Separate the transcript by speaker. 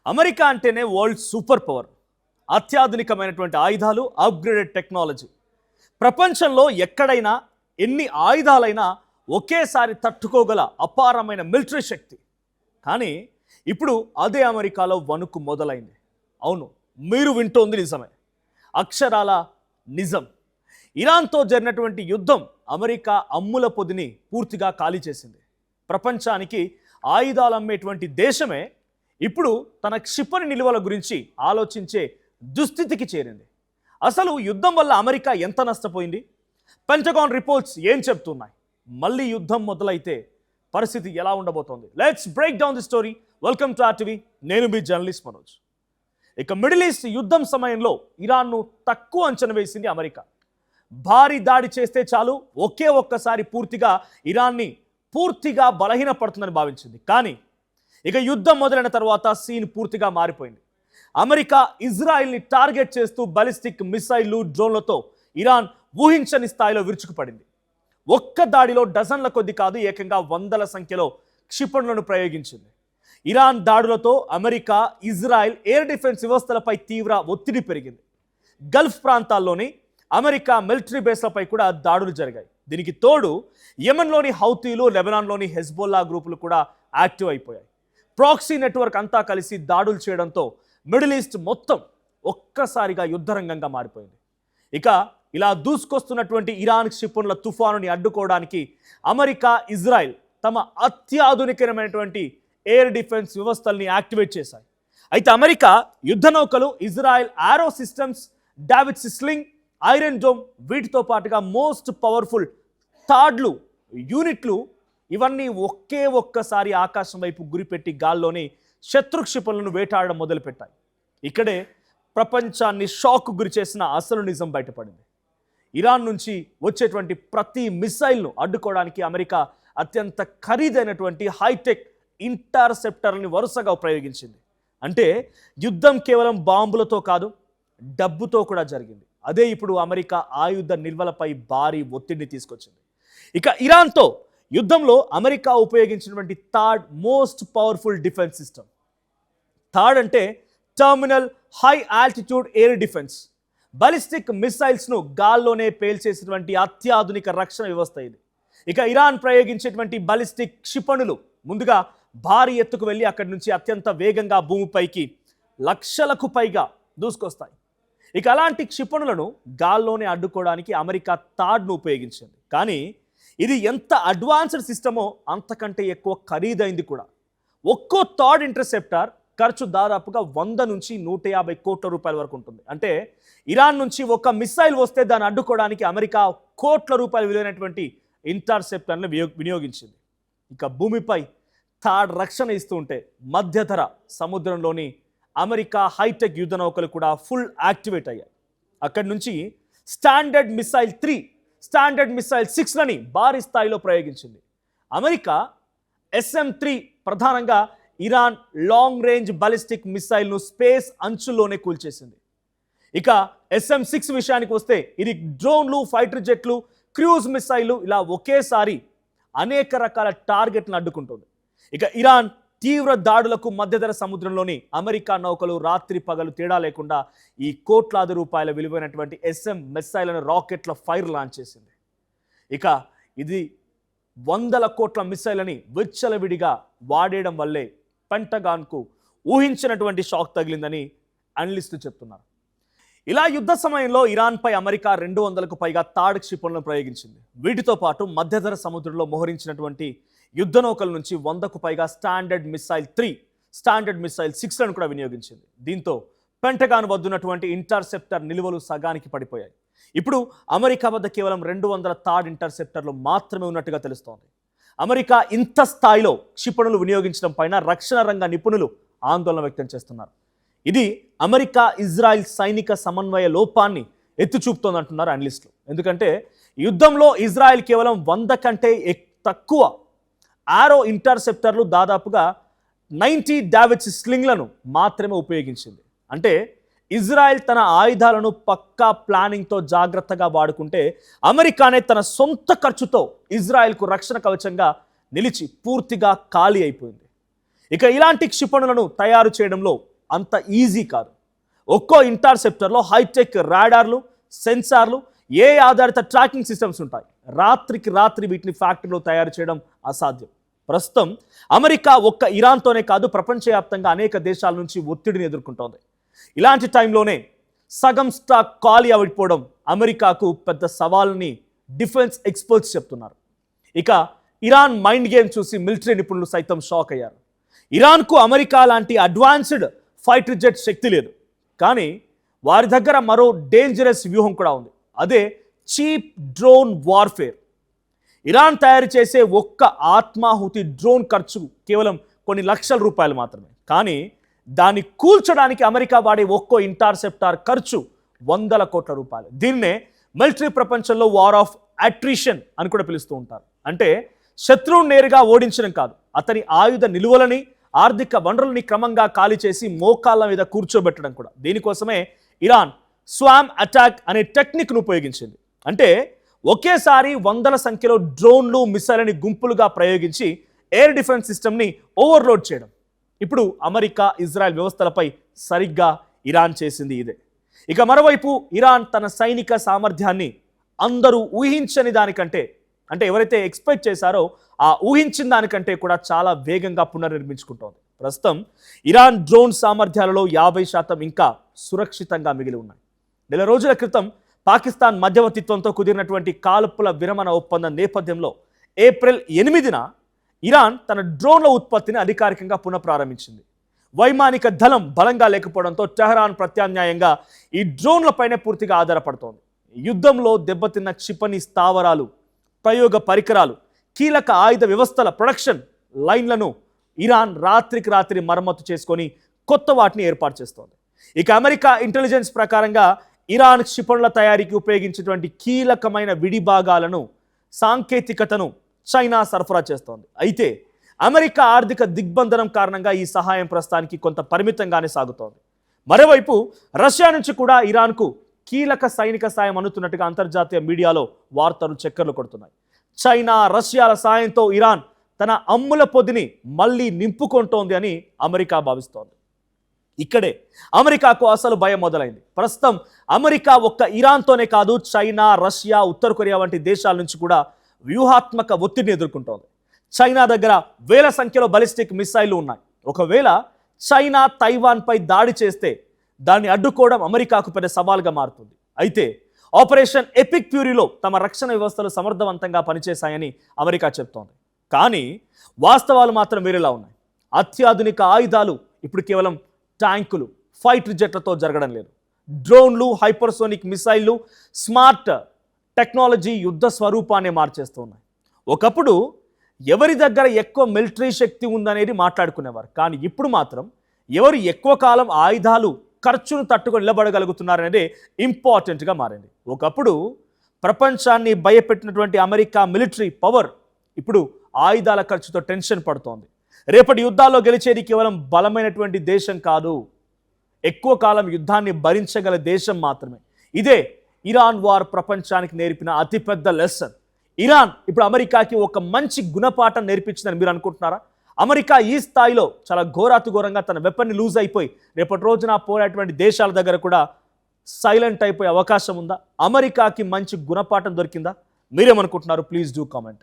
Speaker 1: America అంటేనే world super power. అత్యాధునికమైనటువంటి ఆయుధాలు, upgraded technology. ప్రపంచంలో ఎక్కడైనా ఎన్ని ఆయుధాలైనా ఒకేసారి తట్టుకోగల అపారమైన మిలిటరీ శక్తి. కానీ ఇప్పుడు అదే అమెరికాలో వణుకు మొదలైంది. అవును, మీరు వింటోంది నిజమే, అక్షరాల నిజం. ఇరాన్తో జరిగినటువంటి యుద్ధం అమెరికా అమ్ముల పొదిని పూర్తిగా ఖాళీ చేసింది. ప్రపంచానికి ఆయుధాలు అమ్మేటువంటి దేశమే ఇప్పుడు తన క్షిపణి నిల్వల గురించి ఆలోచించే దుస్థితికి చేరింది. అసలు యుద్ధం వల్ల అమెరికా ఎంత నష్టపోయింది? పెంటగాన్ రిపోర్ట్స్ ఏం చెప్తున్నాయి? మళ్ళీ యుద్ధం మొదలైతే పరిస్థితి ఎలా ఉండబోతోంది? Let's break down the story. Welcome to RTV. నేను మీ జర్నలిస్ట్ మనోజ్. ఇక మిడిల్ ఈస్ట్ యుద్ధం సమయంలో ఇరాన్ను తక్కువ అంచనా వేసింది అమెరికా. భారీ దాడి చేస్తే చాలు, ఒక్కసారి పూర్తిగా ఇరాన్ని పూర్తిగా బలహీనపడుతుందని భావించింది. కానీ ఇక యుద్ధం మొదలైన తర్వాత సీన్ పూర్తిగా మారిపోయింది. అమెరికా ఇజ్రాయిల్ని టార్గెట్ చేస్తూ బాలిస్టిక్ మిసైళ్లు, డ్రోన్లతో ఇరాన్ ఊహించని స్థాయిలో విరుచుకుపడింది. ఒక్క దాడిలో డజన్ల కొద్ది కాదు, ఏకంగా వందల సంఖ్యలో క్షిపణులను ప్రయోగించింది. ఇరాన్ దాడులతో అమెరికా, ఇజ్రాయెల్ ఎయిర్ డిఫెన్స్ వ్యవస్థలపై తీవ్ర ఒత్తిడి పెరిగింది. గల్ఫ్ ప్రాంతాల్లోని అమెరికా మిలిటరీ బేస్లపై కూడా దాడులు జరిగాయి. దీనికి తోడు యెమెన్లోని హౌతీలు, లెబనాన్లోని హెజ్బొల్లా గ్రూపులు కూడా యాక్టివ్ అయిపోయాయి. ప్రాక్సీ నెట్వర్క్ అంతా కలిసి దాడులు చేయడంతో మిడిల్ ఈస్ట్ మొత్తం ఒక్కసారిగా యుద్ధరంగంగా మారిపోయింది. ఇక ఇలా దూసుకొస్తున్నటువంటి ఇరాన్ క్షిపణుల తుఫానుని అడ్డుకోవడానికి అమెరికా, ఇజ్రాయెల్ తమ అత్యాధునికమైనటువంటి ఎయిర్ డిఫెన్స్ వ్యవస్థల్ని యాక్టివేట్ చేశాయి. అయితే అమెరికా యుద్ధ నౌకలు, ఇజ్రాయెల్ ఆరో systems, David sling, iron dome, వీటితో పాటుగా మోస్ట్ పవర్ఫుల్ థాడ్లు యూనిట్లు, ఇవన్నీ ఒక్కసారి ఆకాశం వైపు గురిపెట్టి గాల్లోని శత్రు క్షిపణులను వేటాడడం మొదలుపెట్టాయి. ఇక్కడే ప్రపంచాన్ని షాక్ గురి చేసిన అసలు నిజం బయటపడింది. ఇరాన్ నుంచి వచ్చేటువంటి ప్రతి మిసైల్ను అడ్డుకోవడానికి అమెరికా అత్యంత ఖరీదైనటువంటి హైటెక్ ఇంటర్సెప్టర్ని వరుసగా ప్రయోగించింది. అంటే యుద్ధం కేవలం బాంబులతో కాదు, డబ్బుతో కూడా జరిగింది. అదే ఇప్పుడు అమెరికా ఆయుధ నిల్వలపై భారీ ఒత్తిడిని తీసుకొచ్చింది. ఇక ఇరాన్తో యుద్ధంలో అమెరికా ఉపయోగించినటువంటి third most powerful defence system. Third అంటే terminal high altitude air defence. Ballistic మిసైల్స్ను గాల్లోనే పేల్చేసినటువంటి అత్యాధునిక రక్షణ వ్యవస్థ ఇది. ఇక ఇరాన్ ప్రయోగించేటువంటి బాలిస్టిక్ క్షిపణులు ముందుగా భారీ ఎత్తుకు వెళ్ళి అక్కడి నుంచి అత్యంత వేగంగా భూమిపైకి లక్షలకు పైగా దూసుకొస్తాయి. ఇక అలాంటి క్షిపణులను గాల్లోనే అడ్డుకోవడానికి అమెరికా థాడ్ను ఉపయోగించింది. కానీ ఇది ఎంత అడ్వాన్స్డ్ సిస్టమో అంతకంటే ఎక్కువ ఖరీదైంది కూడా. ఒక్కో థాడ్ ఇంటర్సెప్టర్ ఖర్చు దాదాపుగా 100 నుంచి 150 కోట్ల రూపాయల వరకు ఉంటుంది. అంటే ఇరాన్ నుంచి ఒక మిసైల్ వస్తే దాన్ని అడ్డుకోవడానికి అమెరికా కోట్ల రూపాయలు విలువైనటువంటి ఇంటర్సెప్టర్లను వినియోగించింది. ఇక భూమిపై థాడ్ రక్షణ ఇస్తూ ఉంటే మధ్యధర సముద్రంలోని అమెరికా హైటెక్ యుద్ధ నౌకలు కూడా ఫుల్ యాక్టివేట్ అయ్యాయి. అక్కడి నుంచి స్టాండర్డ్ మిసైల్ 3, స్టాండర్డ్ మిసైల్ 6లని భారీ స్థాయిలో ప్రయోగించింది. అమెరికా SM-3 ప్రధానంగా ఇరాన్ లాంగ్ రేంజ్ బాలిస్టిక్ మిసైల్ను స్పేస్ అంచుల్లోనే కూల్చేసింది. ఇక SM-6 విషయానికి వస్తే ఇది డ్రోన్లు, ఫైటర్ జెట్లు, క్రూజ్ మిసైళ్లు, ఇలా ఒకేసారి అనేక రకాల టార్గెట్లను అడ్డుకుంటుంది. ఇక ఇరాన్ తీవ్ర దాడులకు మధ్యధర సముద్రంలోని అమెరికా నౌకలు రాత్రి పగలు తేడా లేకుండా ఈ కోట్లాది రూపాయల విలువైనటువంటి SM మిసైళ్లను రాకెట్ల ఫైర్ లాంచ్ చేసింది. ఇక ఇది 100 కోట్ల మిసైల్ని విచ్చలవిడిగా వాడేయడం వల్లే పెంటగాన్కు ఊహించినటువంటి షాక్ తగిలిందని అనలిస్టులు చెప్తున్నారు. ఇలా యుద్ధ సమయంలో ఇరాన్పై అమెరికా 200కు పైగా థాడ్ క్షిపణులను ప్రయోగించింది. వీటితో పాటు మధ్యధర సముద్రంలో మోహరించినటువంటి యుద్ధ నౌకల నుంచి 100కు పైగా స్టాండర్డ్ మిసైల్ 3, స్టాండర్డ్ మిసైల్ 6లను కూడా వినియోగించింది. దీంతో పెంటగాన్ వద్దున్నటువంటి ఇంటర్సెప్టర్ నిల్వలు సగానికి పడిపోయాయి. ఇప్పుడు అమెరికా వద్ద కేవలం 200 థాడ్ ఇంటర్సెప్టర్లు మాత్రమే ఉన్నట్టుగా తెలుస్తోంది. అమెరికా ఇంత స్థాయిలో క్షిపణులు వినియోగించడం పైన రక్షణ రంగ నిపుణులు ఆందోళన వ్యక్తం చేస్తున్నారు. ఇది అమెరికా, ఇజ్రాయెల్ సైనిక సమన్వయ లోపాన్ని ఎత్తి చూపుతోందంటున్నారు అనలిస్టులు. ఎందుకంటే యుద్ధంలో ఇజ్రాయెల్ కేవలం 100 కంటే తక్కువ ఆరో ఇంటర్సెప్టర్లు, దాదాపుగా 90 డావిడ్ స్లింగ్లను మాత్రమే ఉపయోగించింది. అంటే ఇజ్రాయెల్ తన ఆయుధాలను పక్కా ప్లానింగ్తో జాగ్రత్తగా వాడుకుంటే అమెరికానే తన సొంత ఖర్చుతో ఇజ్రాయెల్కు రక్షణ కవచంగా నిలిచి పూర్తిగా ఖాళీ అయిపోయింది. ఇక ఇలాంటి క్షిపణులను తయారు చేయడంలో అంత ఈజీ కాదు. ఒక్కో ఇంటర్సెప్టర్లో హైటెక్ రాడార్లు, సెన్సార్లు, ఏ ఆధారిత ట్రాకింగ్ సిస్టమ్స్ ఉంటాయి. రాత్రికి రాత్రి వీటిని ఫ్యాక్టరీలో తయారు చేయడం అసాధ్యం. ప్రస్తుతం అమెరికా ఒక్క ఇరాన్తోనే కాదు, ప్రపంచవ్యాప్తంగా అనేక దేశాల నుంచి ఒత్తిడిని ఎదుర్కొంటోంది. ఇలాంటి టైంలోనే సగం స్టాక్ ఖాళీ అయిపోవడం అమెరికాకు పెద్ద సవాల్ని డిఫెన్స్ ఎక్స్పర్ట్స్ చెప్తున్నారు. ఇక ఇరాన్ మైండ్ గేమ్ చూసి మిలిటరీ నిపుణులు సైతం షాక్ అయ్యారు. ఇరాన్కు అమెరికా లాంటి అడ్వాన్స్డ్ ఫైటర్ జెట్ శక్తి లేదు, కానీ వారి దగ్గర మరో డేంజరస్ వ్యూహం కూడా ఉంది. అదే చీప్ డ్రోన్ వార్ఫేర్. ఇరాన్ తయారు చేసే ఒక్క ఆత్మాహుతి డ్రోన్ ఖర్చు కేవలం కొన్ని లక్షల రూపాయలు మాత్రమే, కానీ దాన్ని కూల్చడానికి అమెరికా వాడే ఒక్కో ఇంటర్సెప్టార్ ఖర్చు వందల కోట్ల రూపాయలు. దీన్నే మిలిటరీ ప్రపంచంలో వార్ ఆఫ్ అట్రిషన్ అని కూడా పిలుస్తూ ఉంటారు. అంటే శత్రువును నేరుగా ఓడించడం కాదు, అతని ఆయుధ నిలువలని, ఆర్థిక వనరులని క్రమంగా ఖాళీ చేసి మోకాళ్ళ మీద కూర్చోబెట్టడం కూడా. దీనికోసమే ఇరాన్ స్వామ్ అటాక్ అనే టెక్నిక్ను ఉపయోగించింది. అంటే ఒకేసారి వందల సంఖ్యలో డ్రోన్లు, మిసైల్ని గుంపులుగా ప్రయోగించి ఎయిర్ డిఫెన్స్ సిస్టమ్ని ఓవర్లోడ్ చేయడం. ఇప్పుడు అమెరికా, ఇజ్రాయెల్ వ్యవస్థలపై సరిగ్గా ఇరాన్ చేసింది ఇదే. ఇక మరోవైపు ఇరాన్ తన సైనిక సామర్థ్యాన్ని అందరూ ఊహించని దానికంటే, అంటే ఎవరైతే ఎక్స్పెక్ట్ చేశారో ఆ ఊహించిన దానికంటే కూడా చాలా వేగంగా పునర్నిర్మించుకుంటోంది. ప్రస్తుతం ఇరాన్ డ్రోన్ సామర్థ్యాలలో 50% ఇంకా సురక్షితంగా మిగిలి ఉన్నాయి. నెల రోజుల క్రితం పాకిస్తాన్ మధ్యవర్తిత్వంతో కుదిరినటువంటి కాల్పుల విరమణ ఒప్పందం నేపథ్యంలో ఏప్రిల్ 8న ఇరాన్ తన డ్రోన్ల ఉత్పత్తిని అధికారికంగా పునఃప్రారంభించింది. వైమానిక దళం బలంగా లేకపోవడంతో టెహరాన్ ప్రత్యామ్నాయంగా ఈ డ్రోన్లపైనే పూర్తిగా ఆధారపడుతోంది. యుద్ధంలో దెబ్బతిన్న క్షిపణి స్థావరాలు, ప్రయోగ పరికరాలు, కీలక ఆయుధ వ్యవస్థల ప్రొడక్షన్ లైన్లను ఇరాన్ రాత్రికి రాత్రి మరమ్మతు చేసుకొని కొత్త వాటిని ఏర్పాటు చేస్తోంది. ఇక అమెరికా ఇంటెలిజెన్స్ ప్రకారంగా ఇరాన్ క్షిపణుల తయారీకి ఉపయోగించేటువంటి కీలకమైన విడిభాగాలను, సాంకేతికతను చైనా సరఫరా చేస్తోంది. అయితే అమెరికా ఆర్థిక దిగ్బంధనం కారణంగా ఈ సహాయం ప్రస్తుతానికి కొంత పరిమితంగానే సాగుతోంది. మరోవైపు రష్యా నుంచి కూడా ఇరాన్కు కీలక సైనిక సాయం అందుతున్నట్టుగా అంతర్జాతీయ మీడియాలో వార్తలు చక్కర్లు కొడుతున్నాయి. చైనా, రష్యాల సాయంతో ఇరాన్ తన అమ్ముల పొదిని మళ్ళీ నింపుకుంటోంది అని అమెరికా భావిస్తోంది. ఇక్కడే అమెరికాకు అసలు భయం మొదలైంది. ప్రస్తుతం అమెరికా ఒక్క ఇరాన్తోనే కాదు, చైనా, రష్యా, ఉత్తర కొరియా వంటి దేశాల నుంచి కూడా వ్యూహాత్మక ఒత్తిడిని ఎదుర్కొంటోంది. చైనా దగ్గర వేల సంఖ్యలో బాలిస్టిక్ మిసైళ్లు ఉన్నాయి. ఒకవేళ చైనా తైవాన్పై దాడి చేస్తే దాన్ని అడ్డుకోవడం అమెరికాకు పెద్ద సవాల్గా మారుతుంది. అయితే ఆపరేషన్ ఎపిక్ ఫ్యూరీలో తమ రక్షణ వ్యవస్థలు సమర్థవంతంగా పనిచేశాయని అమెరికా చెప్తోంది. కానీ వాస్తవాలు మాత్రం వేరేలా ఉన్నాయి. అత్యాధునిక ఆయుధాలు ఇప్పుడు కేవలం ట్యాంకులు, ఫైటర్ జెట్లతో జరగడం లేదు. డ్రోన్లు, హైపర్సోనిక్ మిసైళ్లు, స్మార్ట్ టెక్నాలజీ యుద్ధ స్వరూపాన్ని మార్చేస్తూ ఉన్నాయి. ఒకప్పుడు ఎవరి దగ్గర ఎక్కువ మిలిటరీ శక్తి ఉందనేది మాట్లాడుకునేవారు, కానీ ఇప్పుడు మాత్రం ఎవరు ఎక్కువ కాలం ఆయుధాలు ఖర్చును తట్టుకొని నిలబడగలుగుతున్నారనేదే ఇంపార్టెంట్గా మారింది. ఒకప్పుడు ప్రపంచాన్ని భయపెట్టినటువంటి అమెరికా మిలిటరీ పవర్ ఇప్పుడు ఆయుధాల ఖర్చుతో టెన్షన్ పడుతోంది. రేపటి యుద్ధాల్లో గెలిచేది కేవలం బలమైనటువంటి దేశం కాదు, ఎక్కువ కాలం యుద్ధాన్ని భరించగల దేశం మాత్రమే. ఇదే ఇరాన్ వార్ ప్రపంచానికి నేర్పిన అతిపెద్ద లెసన్. ఇరాన్ ఇప్పుడు అమెరికాకి ఒక మంచి గుణపాఠం నేర్పించిందని మీరు అనుకుంటున్నారా? అమెరికా ఈ స్థాయిలో చాలా ఘోరాతిఘోరంగా తన వెపన్ని లూజ్ అయిపోయి రేపటి రోజున పోయేటువంటి దేశాల దగ్గర కూడా సైలెంట్ అయిపోయే అవకాశం ఉందా? అమెరికాకి మంచి గుణపాఠం దొరికిందా? మీరేమనుకుంటున్నారు? Please do comment.